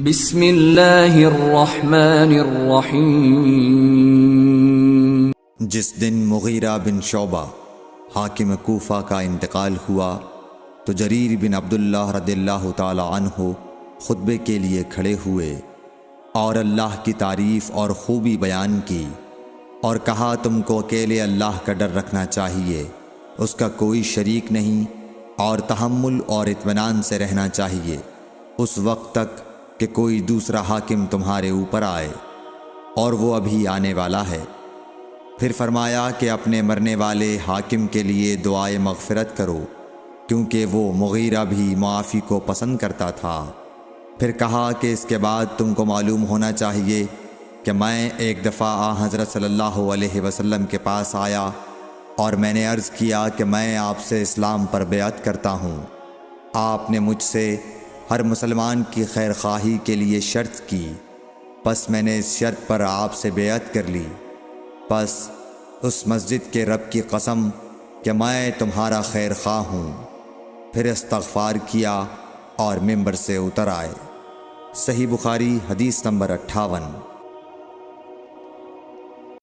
بسم اللہ الرحمن الرحیم۔ جس دن مغیرہ بن شعبہ حاکم کوفہ کا انتقال ہوا تو جریر بن عبداللہ رضی اللہ تعالی عنہ خطبے کے لیے کھڑے ہوئے اور اللہ کی تعریف اور خوبی بیان کی اور کہا تم کو اکیلے اللہ کا ڈر رکھنا چاہیے، اس کا کوئی شریک نہیں، اور تحمل اور اطمینان سے رہنا چاہیے اس وقت تک کہ کوئی دوسرا حاکم تمہارے اوپر آئے، اور وہ ابھی آنے والا ہے۔ پھر فرمایا کہ اپنے مرنے والے حاکم کے لیے دعائے مغفرت کرو، کیونکہ وہ مغیرہ بھی معافی کو پسند کرتا تھا۔ پھر کہا کہ اس کے بعد تم کو معلوم ہونا چاہیے کہ میں ایک دفعہ حضرت صلی اللہ علیہ وسلم کے پاس آیا اور میں نے عرض کیا کہ میں آپ سے اسلام پر بیعت کرتا ہوں۔ آپ نے مجھ سے ہر مسلمان کی خیر خواہی کے لیے شرط کی، پس میں نے اس شرط پر آپ سے بیعت کر لی۔ پس اس مسجد کے رب کی قسم کہ میں تمہارا خیر خواہ ہوں۔ پھر استغفار کیا اور ممبر سے اتر آئے۔ صحیح بخاری حدیث نمبر 58۔